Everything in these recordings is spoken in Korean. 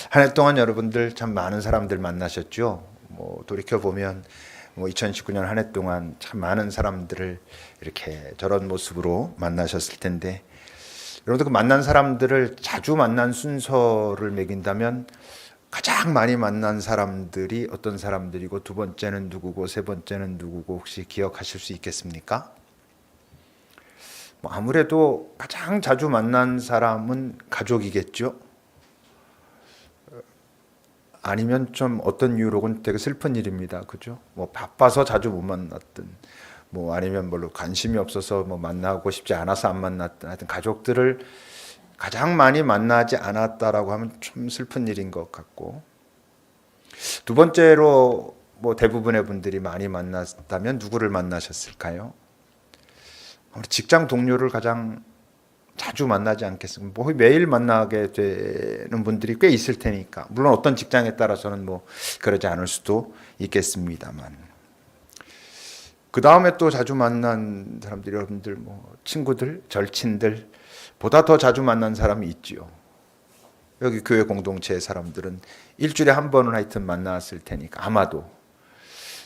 한 해 동안 여러분들 참 많은 사람들 만나셨죠? 돌이켜 보면 2019년 한 해 동안 참 많은 사람들을 이렇게 저런 모습으로 만나셨을 텐데, 여러분들 그 만난 사람들을 자주 만난 순서를 매긴다면 가장 많이 만난 사람들이 어떤 사람들이고, 두 번째는 누구고, 세 번째는 누구고 혹시 기억하실 수 있겠습니까? 아무래도 가장 자주 만난 사람은 가족이겠죠. 아니면 좀 어떤 이유로건 되게 슬픈 일입니다. 그죠? 바빠서 자주 못 만났든, 아니면 별로 관심이 없어서 만나고 싶지 않아서 안 만났든, 하여튼 가족들을 가장 많이 만나지 않았다라고 하면 좀 슬픈 일인 것 같고, 두 번째로 대부분의 분들이 많이 만났다면 누구를 만나셨을까요? 직장 동료를 가장 자주 만나지 않겠습니까? 매일 만나게 되는 분들이 꽤 있을 테니까, 물론 어떤 직장에 따라서는 그러지 않을 수도 있겠습니다만, 그 다음에 또 자주 만난 사람들이 여러분들 친구들, 절친들 보다 더 자주 만난 사람이 있지요. 여기 교회 공동체의 사람들은 일주일에 한 번은 하여튼 만났을 테니까, 아마도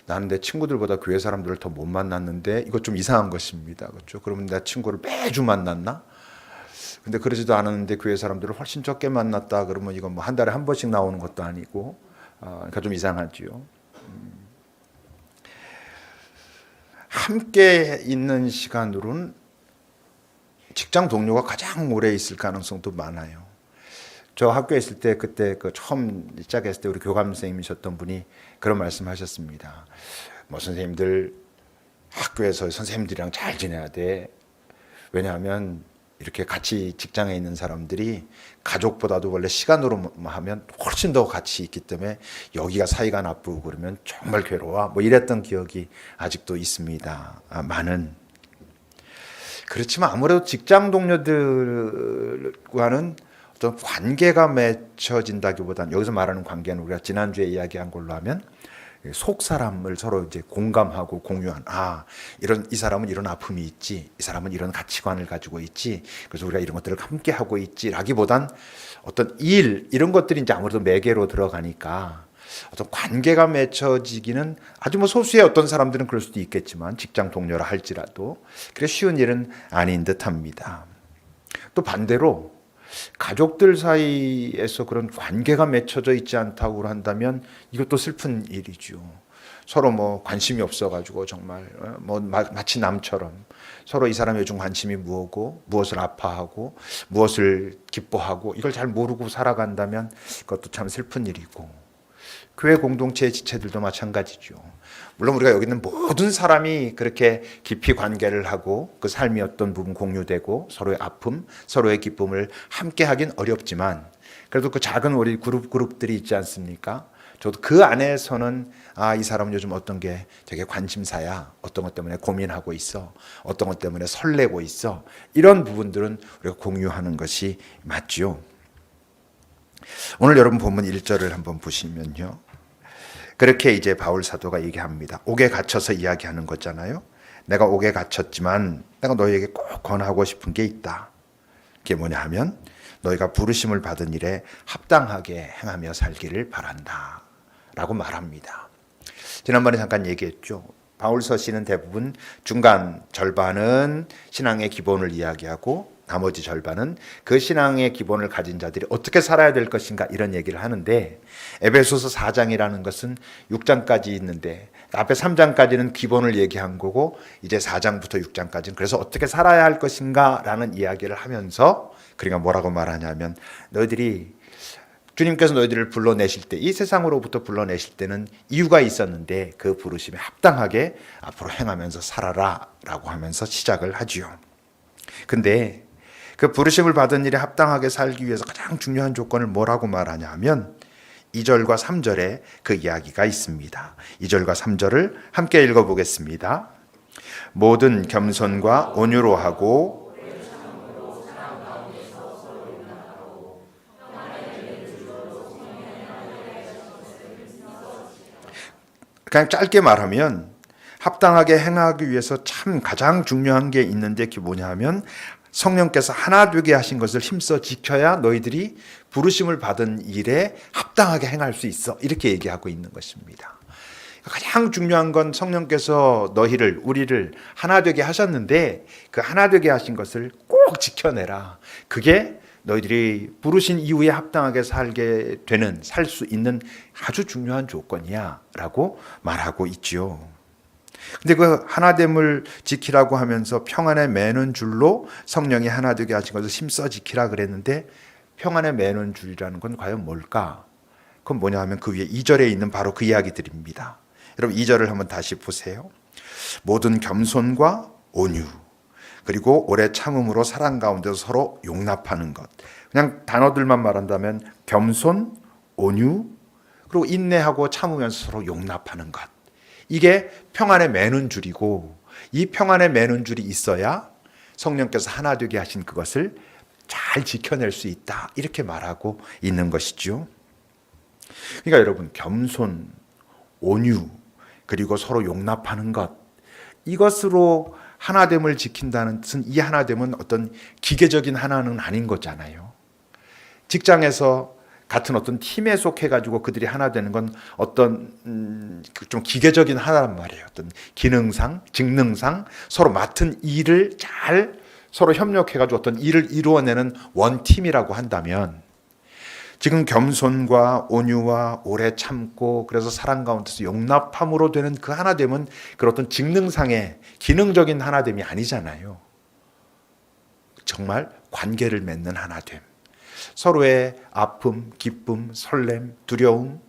나는 내 친구들보다 교회 사람들을 더 못 만났는데 이거 좀 이상한 것입니다. 그렇죠? 그러면 내 친구를 매주 만났나? 근데 그러지도 않았는데 교회 사람들을 훨씬 적게 만났다 그러면 이건 한 달에 한 번씩 나오는 것도 아니고, 그러니까 좀 이상하지요. 함께 있는 시간으로는 직장 동료가 가장 오래 있을 가능성도 많아요. 저 학교에 있을 때 그때 처음 시작했을 때 우리 교감 선생님이셨던 분이 그런 말씀하셨습니다. 선생님들 학교에서 선생님들이랑 잘 지내야 돼. 왜냐하면 이렇게 같이 직장에 있는 사람들이 가족보다도 원래 시간으로 하면 훨씬 더 같이 있기 때문에 여기가 사이가 나쁘고 그러면 정말 괴로워. 이랬던 기억이 아직도 있습니다. 많은. 그렇지만 아무래도 직장 동료들과는 어떤 관계가 맺혀진다기보다는, 여기서 말하는 관계는 우리가 지난주에 이야기한 걸로 하면 속 사람을 서로 이제 공감하고 공유한, 이 사람은 이런 아픔이 있지, 이 사람은 이런 가치관을 가지고 있지, 그래서 우리가 이런 것들을 함께 하고 있지라기보단 어떤 일, 이런 것들이 이제 아무래도 매개로 들어가니까 어떤 관계가 맺혀지기는 아주 소수의 어떤 사람들은 그럴 수도 있겠지만, 직장 동료라 할지라도 그래 쉬운 일은 아닌 듯합니다. 또 반대로 가족들 사이에서 그런 관계가 맺혀져 있지 않다고 한다면 이것도 슬픈 일이죠. 서로 관심이 없어가지고 정말 마치 남처럼 서로 이 사람이 요즘 관심이 무엇고, 무엇을 아파하고, 무엇을 기뻐하고, 이걸 잘 모르고 살아간다면 그것도 참 슬픈 일이고, 교회 공동체의 지체들도 마찬가지죠. 물론 우리가 여기 있는 모든 사람이 그렇게 깊이 관계를 하고 그 삶이 어떤 부분 공유되고 서로의 아픔, 서로의 기쁨을 함께 하긴 어렵지만, 그래도 그 작은 우리 그룹들이 있지 않습니까? 저도 그 안에서는 이 사람은 요즘 어떤 게 되게 관심사야, 어떤 것 때문에 고민하고 있어, 어떤 것 때문에 설레고 있어, 이런 부분들은 우리가 공유하는 것이 맞죠. 오늘 여러분 본문 1절을 한번 보시면요, 그렇게 이제 바울 사도가 얘기합니다. 옥에 갇혀서 이야기하는 거잖아요. 내가 옥에 갇혔지만 내가 너희에게 꼭 권하고 싶은 게 있다. 그게 뭐냐 하면, 너희가 부르심을 받은 일에 합당하게 행하며 살기를 바란다 라고 말합니다. 지난번에 잠깐 얘기했죠. 바울서 시는 대부분 중간 절반은 신앙의 기본을 이야기하고, 나머지 절반은 그 신앙의 기본을 가진 자들이 어떻게 살아야 될 것인가, 이런 얘기를 하는데, 에베소서 4장이라는 것은 6장까지 있는데 앞에 3장까지는 기본을 얘기한 거고, 이제 4장부터 6장까지는 그래서 어떻게 살아야 할 것인가 라는 이야기를 하면서, 그러니까 뭐라고 말하냐면, 너희들이 주님께서 너희들을 불러내실 때, 이 세상으로부터 불러내실 때는 이유가 있었는데 그 부르심에 합당하게 앞으로 행하면서 살아라 라고 하면서 시작을 하지요. 근데 그 부르심을 받은 일에 합당하게 살기 위해서 가장 중요한 조건을 뭐라고 말하냐 하면, 2절과 3절에 그 이야기가 있습니다. 2절과 3절을 함께 읽어보겠습니다. 모든 겸손과 온유로 하고, 그냥 짧게 말하면 합당하게 행하기 위해서 참 가장 중요한 게 있는데, 그게 뭐냐 하면 성령께서 하나 되게 하신 것을 힘써 지켜야 너희들이 부르심을 받은 일에 합당하게 행할 수 있어. 이렇게 얘기하고 있는 것입니다. 가장 중요한 건 성령께서 너희를, 우리를 하나 되게 하셨는데 그 하나 되게 하신 것을 꼭 지켜내라. 그게 너희들이 부르신 이후에 합당하게 살게 되는, 살 수 있는 아주 중요한 조건이야 라고 말하고 있지요. 근데 그 하나됨을 지키라고 하면서 평안에 매는 줄로 성령이 하나 되게 하신 것을 힘써 지키라 그랬는데 평안에 매는 줄이라는 건 과연 뭘까? 그건 뭐냐 하면 그 위에 2절에 있는 바로 그 이야기들입니다. 여러분 2절을 한번 다시 보세요. 모든 겸손과 온유 그리고 오래 참음으로 사랑 가운데서 서로 용납하는 것. 그냥 단어들만 말한다면 겸손, 온유 그리고 인내하고 참으면서 서로 용납하는 것. 이게 평안에 매는 줄이고 이 평안에 매는 줄이 있어야 성령께서 하나 되게 하신 그것을 잘 지켜낼 수 있다. 이렇게 말하고 있는 것이죠. 그러니까 여러분 겸손, 온유 그리고 서로 용납하는 것 이것으로 하나됨을 지킨다는 뜻은 이 하나됨은 어떤 기계적인 하나는 아닌 거잖아요. 직장에서 같은 어떤 팀에 속해가지고 그들이 하나 되는 건 어떤 좀 기계적인 하나란 말이에요. 어떤 기능상, 직능상 서로 맡은 일을 잘 서로 협력해가지고 어떤 일을 이루어내는 원팀이라고 한다면 지금 겸손과 온유와 오래 참고 그래서 사랑 가운데서 용납함으로 되는 그 하나됨은 그런 어떤 직능상의 기능적인 하나됨이 아니잖아요. 정말 관계를 맺는 하나됨. 서로의 아픔, 기쁨, 설렘, 두려움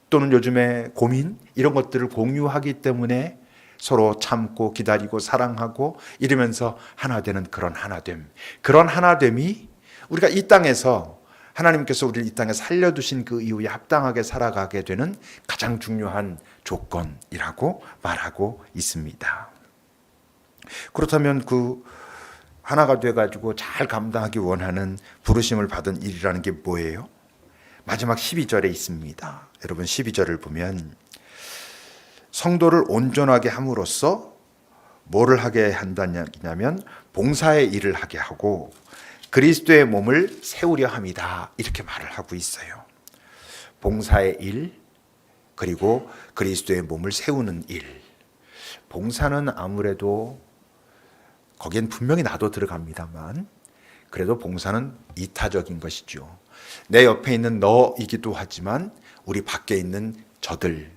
또는 요즘에 고민 이런 것들을 공유하기 때문에 서로 참고 기다리고 사랑하고 이러면서 하나 되는 그런 하나됨. 그런 하나됨이 우리가 이 땅에서 하나님께서 우리를 이 땅에 살려두신 그 이후에 합당하게 살아가게 되는 가장 중요한 조건이라고 말하고 있습니다. 그렇다면 그 하나가 돼가지고 잘 감당하기 원하는 부르심을 받은 일이라는 게 뭐예요? 마지막 12절에 있습니다. 여러분 12절을 보면 성도를 온전하게 함으로써 뭐를 하게 한다냐면 봉사의 일을 하게 하고 그리스도의 몸을 세우려 함이다. 이렇게 말을 하고 있어요. 봉사의 일 그리고 그리스도의 몸을 세우는 일. 봉사는 아무래도 거기엔 분명히 나도 들어갑니다만 그래도 봉사는 이타적인 것이죠. 내 옆에 있는 너이기도 하지만 우리 밖에 있는 저들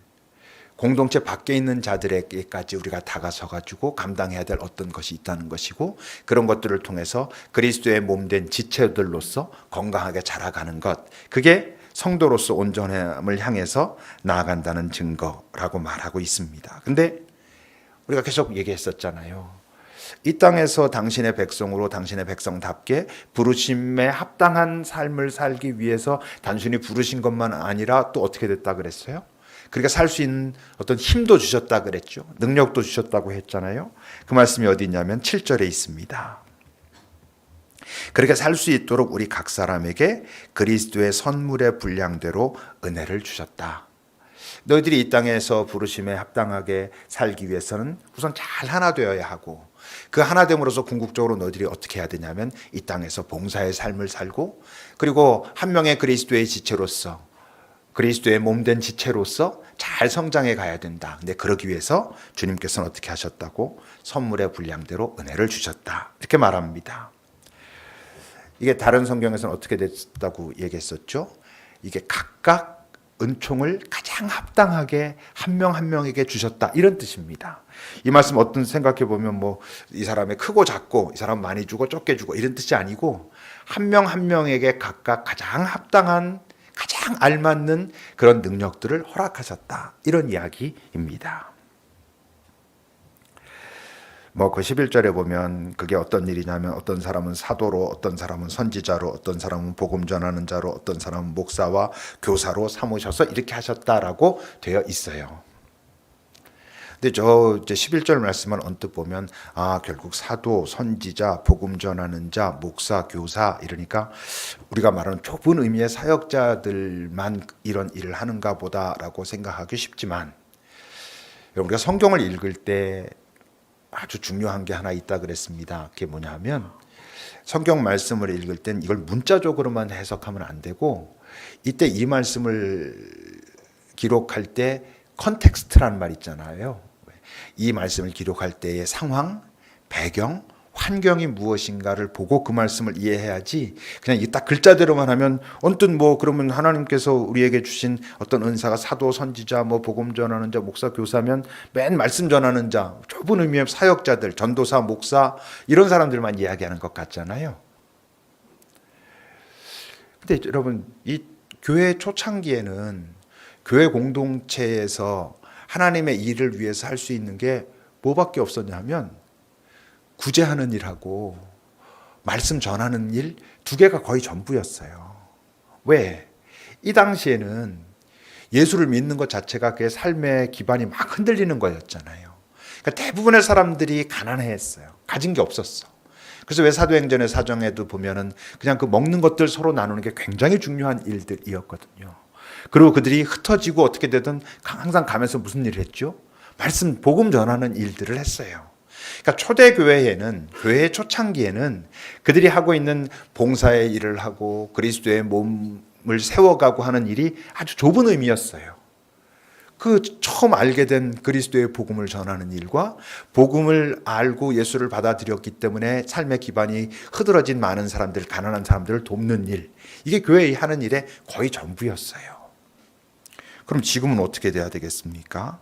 공동체 밖에 있는 자들에게까지 우리가 다가서 가지고 감당해야 될 어떤 것이 있다는 것이고 그런 것들을 통해서 그리스도의 몸된 지체들로서 건강하게 자라가는 것 그게 성도로서 온전함을 향해서 나아간다는 증거라고 말하고 있습니다. 근데 우리가 계속 얘기했었잖아요. 이 땅에서 당신의 백성으로 당신의 백성답게 부르심에 합당한 삶을 살기 위해서 단순히 부르신 것만 아니라 또 어떻게 됐다 그랬어요? 그러니까 살 수 있는 어떤 힘도 주셨다 그랬죠. 능력도 주셨다고 했잖아요. 그 말씀이 어디 있냐면 7절에 있습니다. 그렇게 살 수 있도록 우리 각 사람에게 그리스도의 선물의 분량대로 은혜를 주셨다. 너희들이 이 땅에서 부르심에 합당하게 살기 위해서는 우선 잘 하나 되어야 하고 그 하나됨으로써 궁극적으로 너희들이 어떻게 해야 되냐면 이 땅에서 봉사의 삶을 살고 그리고 한 명의 그리스도의 지체로서 그리스도의 몸된 지체로서 잘 성장해 가야 된다. 근데 그러기 위해서 주님께서는 어떻게 하셨다고? 선물의 분량대로 은혜를 주셨다. 이렇게 말합니다. 이게 다른 성경에서는 어떻게 됐다고 얘기했었죠? 이게 각각 은총을 가장 합당하게 한 명 한 명에게 주셨다. 이런 뜻입니다. 이 말씀 어떤 생각해 보면 뭐 이 사람의 크고 작고 이 사람 많이 주고 적게 주고 이런 뜻이 아니고 한 명 한 명에게 각각 가장 합당한 가장 알맞는 그런 능력들을 허락하셨다. 이런 이야기입니다. 그 11절에 보면 그게 어떤 일이냐면 어떤 사람은 사도로 어떤 사람은 선지자로 어떤 사람은 복음 전하는 자로 어떤 사람은 목사와 교사로 삼으셔서 이렇게 하셨다라고 되어 있어요. 근데 저 이제 11절 말씀을 언뜻 보면 결국 사도, 선지자, 복음 전하는 자, 목사, 교사 이러니까 우리가 말하는 좁은 의미의 사역자들만 이런 일을 하는가 보다라고 생각하기 쉽지만 우리가 성경을 읽을 때 아주 중요한 게 하나 있다 그랬습니다. 그게 뭐냐 하면 성경 말씀을 읽을 땐 이걸 문자적으로만 해석하면 안 되고 이때 이 말씀을 기록할 때 컨텍스트란 말 있잖아요. 이 말씀을 기록할 때의 상황, 배경, 환경이 무엇인가를 보고 그 말씀을 이해해야지 그냥 이 딱 글자대로만 하면 언뜻 뭐 그러면 하나님께서 우리에게 주신 어떤 은사가 사도, 선지자, 뭐 복음 전하는 자, 목사, 교사면 맨 말씀 전하는 자, 좁은 의미의 사역자들, 전도사, 목사 이런 사람들만 이야기하는 것 같잖아요. 근데 여러분 이 교회 초창기에는 교회 공동체에서 하나님의 일을 위해서 할 수 있는 게 뭐밖에 없었냐면 구제하는 일하고 말씀 전하는 일 두 개가 거의 전부였어요. 왜? 이 당시에는 예수를 믿는 것 자체가 그의 삶의 기반이 막 흔들리는 거였잖아요. 그러니까 대부분의 사람들이 가난했어요. 가진 게 없었어. 그래서 왜 사도행전의 사정에도 보면은 그냥 그 먹는 것들 서로 나누는 게 굉장히 중요한 일들이었거든요. 그리고 그들이 흩어지고 어떻게 되든 항상 가면서 무슨 일을 했죠? 말씀, 복음 전하는 일들을 했어요. 그러니까 초대교회에는, 교회의 초창기에는 그들이 하고 있는 봉사의 일을 하고 그리스도의 몸을 세워가고 하는 일이 아주 좁은 의미였어요. 그 처음 알게 된 그리스도의 복음을 전하는 일과 복음을 알고 예수를 받아들였기 때문에 삶의 기반이 흐드러진 많은 사람들, 가난한 사람들을 돕는 일, 이게 교회의 하는 일의 거의 전부였어요. 그럼 지금은 어떻게 돼야 되겠습니까?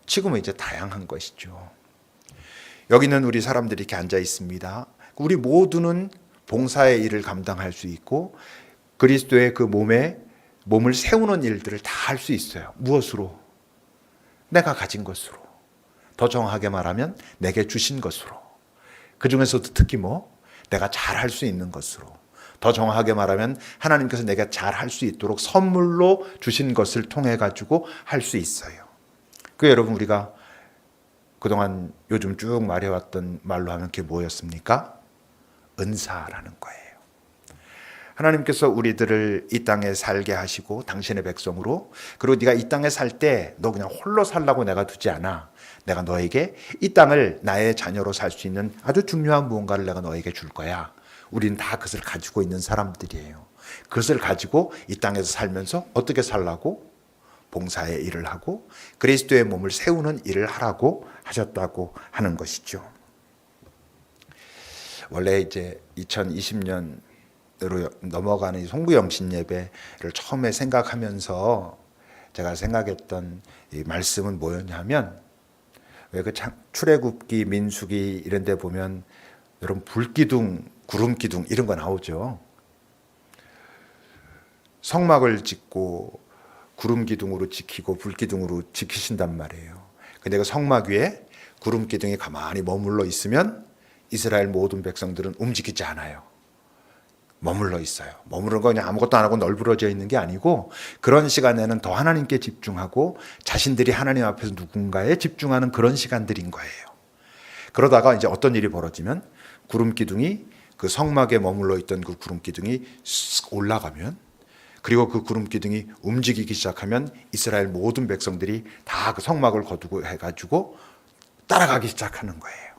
지금은 이제 다양한 것이죠. 여기는 우리 사람들이 이렇게 앉아 있습니다. 우리 모두는 봉사의 일을 감당할 수 있고 그리스도의 그 몸을 세우는 일들을 다 할 수 있어요. 무엇으로? 내가 가진 것으로. 더 정확하게 말하면 내게 주신 것으로. 그 중에서도 특히 내가 잘 할 수 있는 것으로. 더 정확하게 말하면 하나님께서 내가 잘 할 수 있도록 선물로 주신 것을 통해 가지고 할 수 있어요. 그 여러분 우리가 그동안 요즘 쭉 말해왔던 말로 하면 그게 뭐였습니까? 은사라는 거예요. 하나님께서 우리들을 이 땅에 살게 하시고 당신의 백성으로, 그리고 네가 이 땅에 살 때 너 그냥 홀로 살라고 내가 두지 않아. 내가 너에게 이 땅을 나의 자녀로 살 수 있는 아주 중요한 무언가를 내가 너에게 줄 거야. 우리는 다 그것을 가지고 있는 사람들이에요. 그것을 가지고 이 땅에서 살면서 어떻게 살라고? 봉사의 일을 하고 그리스도의 몸을 세우는 일을 하라고 하셨다고 하는 것이죠. 원래 이제 2020년으로 넘어가는 이 송구영신 예배를 처음에 생각하면서 제가 생각했던 이 말씀은 뭐였냐면, 왜 그 출애굽기, 민수기 이런 데 보면 여러분 불기둥, 구름기둥 이런 거 나오죠. 성막을 짓고 구름기둥으로 지키고 불기둥으로 지키신단 말이에요. 근데 그 성막 위에 구름기둥이 가만히 머물러 있으면 이스라엘 모든 백성들은 움직이지 않아요. 머물러 있어요. 머무르는 거 그냥 아무것도 안 하고 널브러져 있는 게 아니고 그런 시간에는 더 하나님께 집중하고 자신들이 하나님 앞에서 누군가에 집중하는 그런 시간들인 거예요. 그러다가 이제 어떤 일이 벌어지면 구름기둥이 그 성막에 머물러 있던 그 구름기둥이 쓱 올라가면, 그리고 그 구름기둥이 움직이기 시작하면 이스라엘 모든 백성들이 다 그 성막을 거두고 해가지고 따라가기 시작하는 거예요.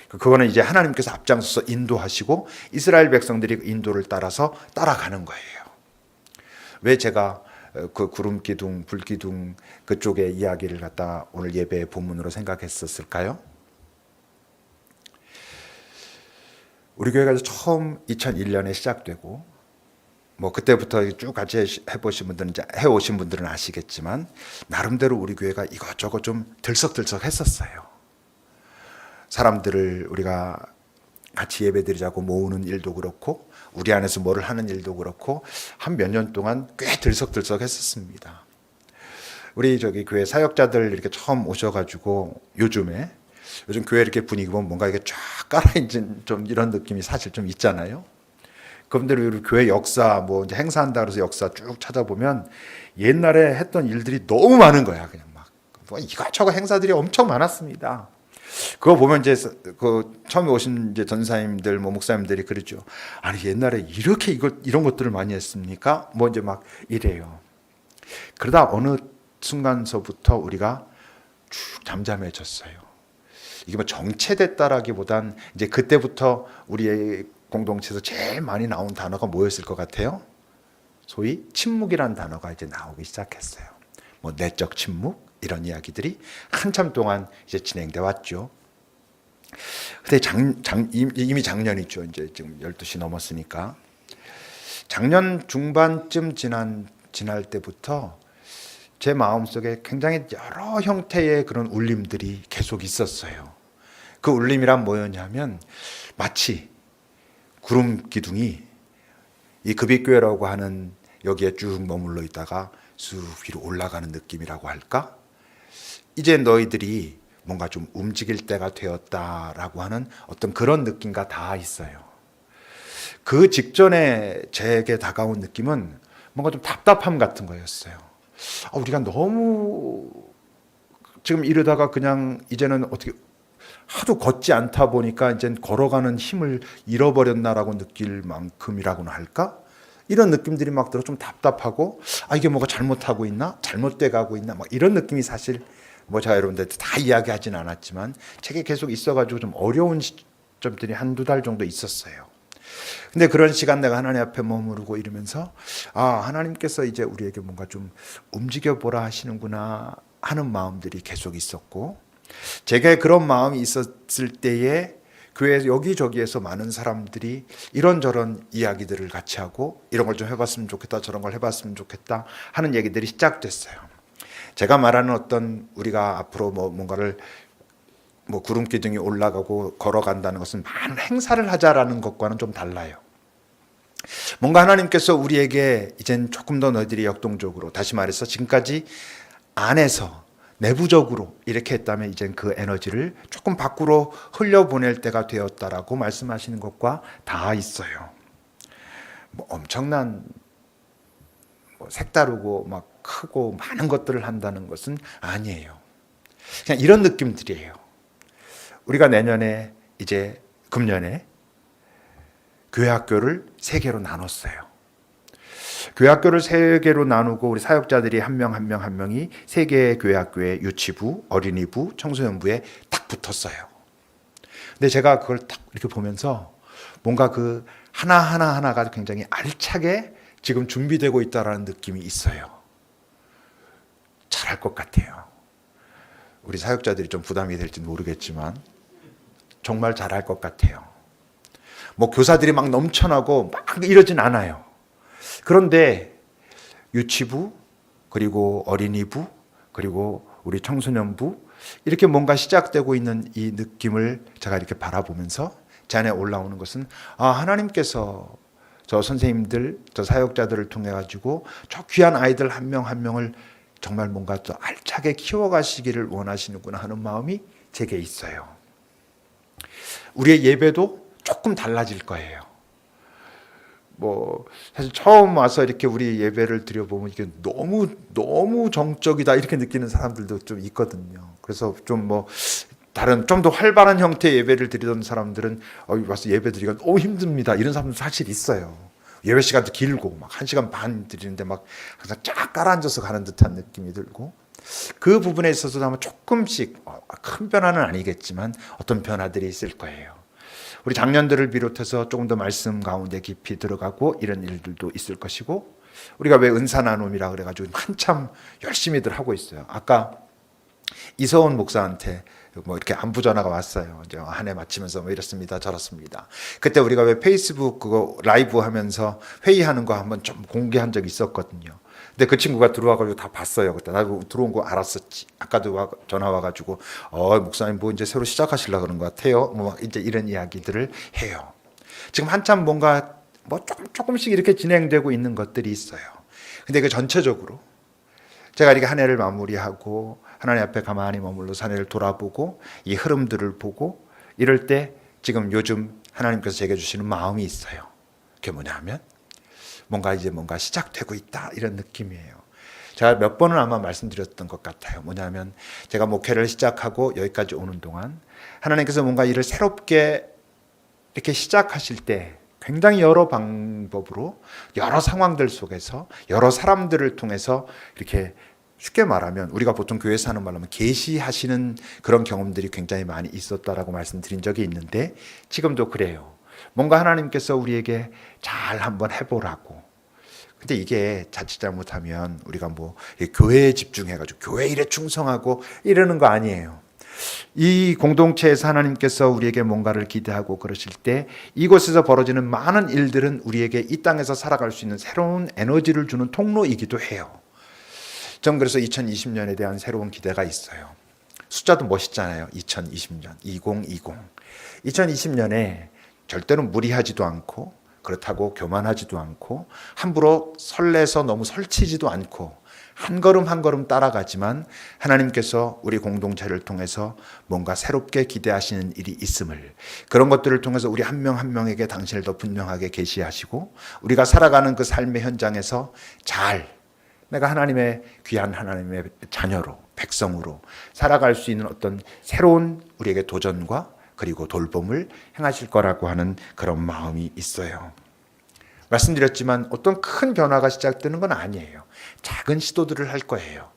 그거는 이제 하나님께서 앞장서서 인도하시고 이스라엘 백성들이 인도를 따라서 따라가는 거예요. 왜 제가 그 구름기둥, 불기둥 그쪽의 이야기를 갖다 오늘 예배의 본문으로 생각했었을까요? 우리 교회가 처음 2001년에 시작되고 그때부터 쭉 같이 해보신 분들은, 해오신 분들은 아시겠지만 나름대로 우리 교회가 이것저것 좀 들썩들썩 했었어요. 사람들을 우리가 같이 예배드리자고 모으는 일도 그렇고 우리 안에서 뭐를 하는 일도 그렇고 한 몇 년 동안 꽤 들썩들썩 했었습니다. 우리 교회 사역자들 이렇게 처음 오셔가지고 요즘 교회 이렇게 분위기 보면 뭔가 이게 쫙 깔아앉은 좀 이런 느낌이 사실 좀 있잖아요. 그분들이 우리 교회 역사 이제 행사한다 그래서 역사 쭉 찾아보면 옛날에 했던 일들이 너무 많은 거야. 그냥 막 이것저것 행사들이 엄청 많았습니다. 그거 보면 이제 그 처음에 오신 이제 전사님들 목사님들이 그러죠. 아니 옛날에 이렇게 이런 것들을 많이 했습니까? 이제 막 이래요. 그러다 어느 순간서부터 우리가 쭉 잠잠해졌어요. 이게 뭐 정체됐다라기보단 이제 그때부터 우리의 공동체에서 제일 많이 나온 단어가 뭐였을 것 같아요? 소위 침묵이라는 단어가 이제 나오기 시작했어요. 뭐 내적 침묵 이런 이야기들이 한참 동안 이제 진행돼 왔죠. 근데 이미 작년이죠. 이제 지금 12시 넘었으니까. 작년 중반쯤 지날 때부터 제 마음속에 굉장히 여러 형태의 그런 울림들이 계속 있었어요. 그 울림이란 뭐였냐면 마치 구름 기둥이 이 급입교회라고 하는 여기에 쭉 머물러 있다가 쑥 위로 올라가는 느낌이라고 할까? 이제 너희들이 뭔가 좀 움직일 때가 되었다라고 하는 어떤 그런 느낌과 다 있어요. 그 직전에 제게 다가온 느낌은 뭔가 좀 답답함 같은 거였어요. 우리가 너무 지금 이러다가 그냥 이제는 어떻게 하도 걷지 않다 보니까 이제 걸어가는 힘을 잃어버렸나라고 느낄 만큼이라고나 할까? 이런 느낌들이 막 들어 좀 답답하고 이게 뭐가 잘못하고 있나? 잘못돼 가고 있나? 막 이런 느낌이 사실 뭐 제가 여러분들한테 다 이야기하진 않았지만 책에 계속 있어가지고 좀 어려운 시점들이 한두 달 정도 있었어요. 근데 그런 시간 내가 하나님 앞에 머무르고 이러면서 하나님께서 이제 우리에게 뭔가 좀 움직여 보라 하시는구나 하는 마음들이 계속 있었고, 제게 그런 마음이 있었을 때에 교회 여기저기에서 많은 사람들이 이런저런 이야기들을 같이 하고 이런 걸 좀 해봤으면 좋겠다, 저런 걸 해봤으면 좋겠다 하는 얘기들이 시작됐어요. 제가 말하는 어떤 우리가 앞으로 뭔가를 구름 기둥이 올라가고 걸어간다는 것은 많은 행사를 하자라는 것과는 좀 달라요. 뭔가 하나님께서 우리에게 이젠 조금 더 너희들이 역동적으로, 다시 말해서 지금까지 안에서 내부적으로 이렇게 했다면 이젠 그 에너지를 조금 밖으로 흘려보낼 때가 되었다라고 말씀하시는 것과 다 있어요. 엄청난 색다르고 막 크고 많은 것들을 한다는 것은 아니에요. 그냥 이런 느낌들이에요. 우리가 내년에 이제 금년에 교회학교를 3개로 나눴어요. 교회학교를 3개로 나누고 우리 사역자들이 한 명 한 명이 3개의 교회학교에 유치부, 어린이부, 청소년부에 딱 붙었어요. 근데 제가 그걸 딱 이렇게 보면서 뭔가 그 하나가 굉장히 알차게 지금 준비되고 있다라는 느낌이 있어요. 잘할 것 같아요. 우리 사역자들이 좀 부담이 될지 모르겠지만 정말 잘할 것 같아요. 교사들이 막 넘쳐나고 막 이러진 않아요. 그런데 유치부, 그리고 어린이부, 그리고 우리 청소년부, 이렇게 뭔가 시작되고 있는 이 느낌을 제가 이렇게 바라보면서 제 안에 올라오는 것은 하나님께서 저 선생님들, 저 사역자들을 통해 가지고 저 귀한 아이들 한 명 한 명을 정말 뭔가 더 알차게 키워가시기를 원하시는구나 하는 마음이 제게 있어요. 우리의 예배도 조금 달라질 거예요. 사실 처음 와서 이렇게 우리 예배를 드려보면 이게 너무 정적이다 이렇게 느끼는 사람들도 좀 있거든요. 그래서 좀 다른 좀 더 활발한 형태의 예배를 드리던 사람들은 와서 예배 드리기가 너무 힘듭니다. 이런 사람도 사실 있어요. 예배 시간도 길고 1시간 반 드리는데 항상 쫙 깔아앉아서 가는 듯한 느낌이 들고, 그 부분에 있어서도 아마 조금씩 큰 변화는 아니겠지만 어떤 변화들이 있을 거예요. 우리 장년들을 비롯해서 조금 더 말씀 가운데 깊이 들어가고 이런 일들도 있을 것이고, 우리가 왜 은사 나눔이라 그래가지고 한참 열심히들 하고 있어요. 아까 이서원 목사한테 이렇게 안부 전화가 왔어요. 이제 한 해 마치면서 이렇습니다, 저렇습니다. 그때 우리가 왜 페이스북 그거 라이브 하면서 회의하는 거 한번 좀 공개한 적이 있었거든요. 근데 그 친구가 들어와가지고 다 봤어요. 그때 나도 들어온 거 알았었지. 아까도 전화 와가지고 목사님 이제 새로 시작하시려고 그런 것 같아요. 이제 이런 이야기들을 해요. 지금 한참 뭔가 조금씩 이렇게 진행되고 있는 것들이 있어요. 근데 그 전체적으로 제가 이렇게 한 해를 마무리하고 하나님 앞에 가만히 머물러서 한 해를 돌아보고 이 흐름들을 보고 이럴 때 지금 요즘 하나님께서 제게 주시는 마음이 있어요. 그게 뭐냐면 뭔가 시작되고 있다 이런 느낌이에요. 제가 몇 번은 아마 말씀드렸던 것 같아요. 뭐냐면 제가 목회를 시작하고 여기까지 오는 동안 하나님께서 뭔가 일을 새롭게 이렇게 시작하실 때 굉장히 여러 방법으로 여러 상황들 속에서 여러 사람들을 통해서 이렇게 쉽게 말하면 우리가 보통 교회에서 하는 말로 하면 계시하시는 그런 경험들이 굉장히 많이 있었다라고 말씀드린 적이 있는데 지금도 그래요. 뭔가 하나님께서 우리에게 잘 한번 해보라고. 근데 이게 자칫 잘못하면 우리가 뭐 교회에 집중해가지고 교회 일에 충성하고 이러는 거 아니에요. 이 공동체에서 하나님께서 우리에게 뭔가를 기대하고 그러실 때 이곳에서 벌어지는 많은 일들은 우리에게 이 땅에서 살아갈 수 있는 새로운 에너지를 주는 통로이기도 해요. 전 그래서 2020년에 대한 새로운 기대가 있어요. 숫자도 멋있잖아요. 2020년, 2020. 2020년에 절대로 무리하지도 않고 그렇다고 교만하지도 않고 함부로 설레서 너무 설치지도 않고 한 걸음 한 걸음 따라가지만 하나님께서 우리 공동체를 통해서 뭔가 새롭게 기대하시는 일이 있음을, 그런 것들을 통해서 우리 한 명 한 명에게 당신을 더 분명하게 계시하시고 우리가 살아가는 그 삶의 현장에서 잘 내가 하나님의 귀한 하나님의 자녀로 백성으로 살아갈 수 있는 어떤 새로운 우리에게 도전과 그리고 돌봄을 행하실 거라고 하는 그런 마음이 있어요. 말씀드렸지만 어떤 큰 변화가 시작되는 건 아니에요. 작은 시도들을 할 거예요.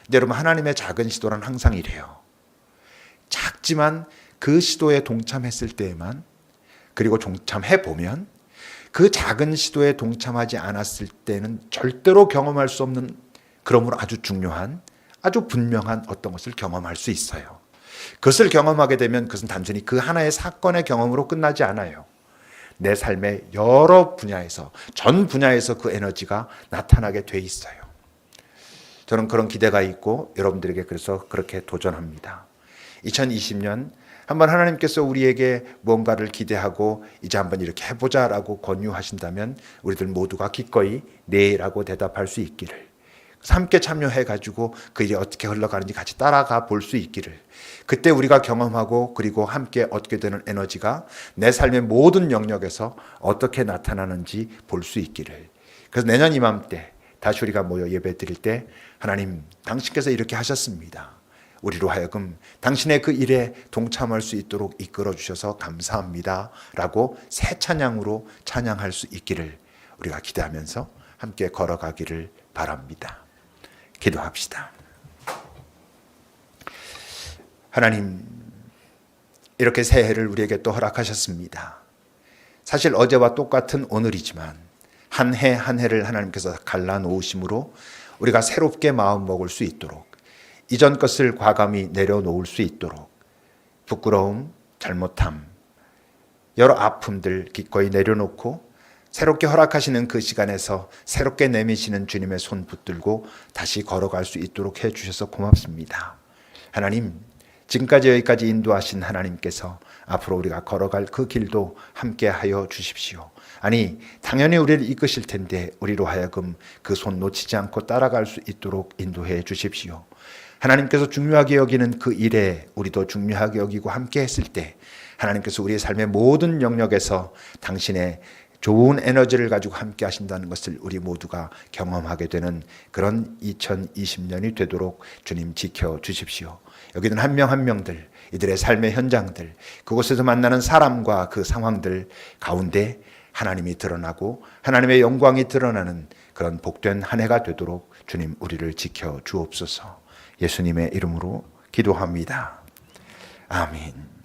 근데 여러분, 하나님의 작은 시도란 항상 이래요. 작지만 그 시도에 동참했을 때에만, 그리고 동참해보면 그 작은 시도에 동참하지 않았을 때는 절대로 경험할 수 없는, 그러므로 아주 중요한, 아주 분명한 어떤 것을 경험할 수 있어요. 그것을 경험하게 되면 그것은 단순히 그 하나의 사건의 경험으로 끝나지 않아요. 내 삶의 여러 분야에서, 전 분야에서 그 에너지가 나타나게 돼 있어요. 저는 그런 기대가 있고 여러분들에게 그래서 그렇게 도전합니다. 2020년 한번 하나님께서 우리에게 뭔가를 기대하고 이제 한번 이렇게 해보자라고 권유하신다면 우리들 모두가 기꺼이 네라고 대답할 수 있기를, 함께 참여해가지고 그 일이 어떻게 흘러가는지 같이 따라가 볼 수 있기를, 그때 우리가 경험하고 그리고 함께 얻게 되는 에너지가 내 삶의 모든 영역에서 어떻게 나타나는지 볼 수 있기를. 그래서 내년 이맘때 다시 우리가 모여 예배 드릴 때 하나님, 당신께서 이렇게 하셨습니다. 우리로 하여금 당신의 그 일에 동참할 수 있도록 이끌어 주셔서 감사합니다 라고 새 찬양으로 찬양할 수 있기를 우리가 기대하면서 함께 걸어가기를 바랍니다. 기도합시다. 하나님, 이렇게 새해를 우리에게 또 허락하셨습니다. 사실 어제와 똑같은 오늘이지만 한 해 한 해를 하나님께서 갈라놓으심으로 우리가 새롭게 마음 먹을 수 있도록, 이전 것을 과감히 내려놓을 수 있도록, 부끄러움, 잘못함, 여러 아픔들 기꺼이 내려놓고 새롭게 허락하시는 그 시간에서 새롭게 내미시는 주님의 손 붙들고 다시 걸어갈 수 있도록 해주셔서 고맙습니다. 하나님, 지금까지 여기까지 인도하신 하나님께서 앞으로 우리가 걸어갈 그 길도 함께 하여 주십시오. 아니, 당연히 우리를 이끄실 텐데 우리로 하여금 그 손 놓치지 않고 따라갈 수 있도록 인도해 주십시오. 하나님께서 중요하게 여기는 그 일에 우리도 중요하게 여기고 함께 했을 때 하나님께서 우리의 삶의 모든 영역에서 당신의 좋은 에너지를 가지고 함께 하신다는 것을 우리 모두가 경험하게 되는 그런 2020년이 되도록 주님 지켜주십시오. 여기는 한 명 한 명들, 이들의 삶의 현장들, 그곳에서 만나는 사람과 그 상황들 가운데 하나님이 드러나고 하나님의 영광이 드러나는 그런 복된 한 해가 되도록 주님 우리를 지켜주옵소서. 예수님의 이름으로 기도합니다. 아멘.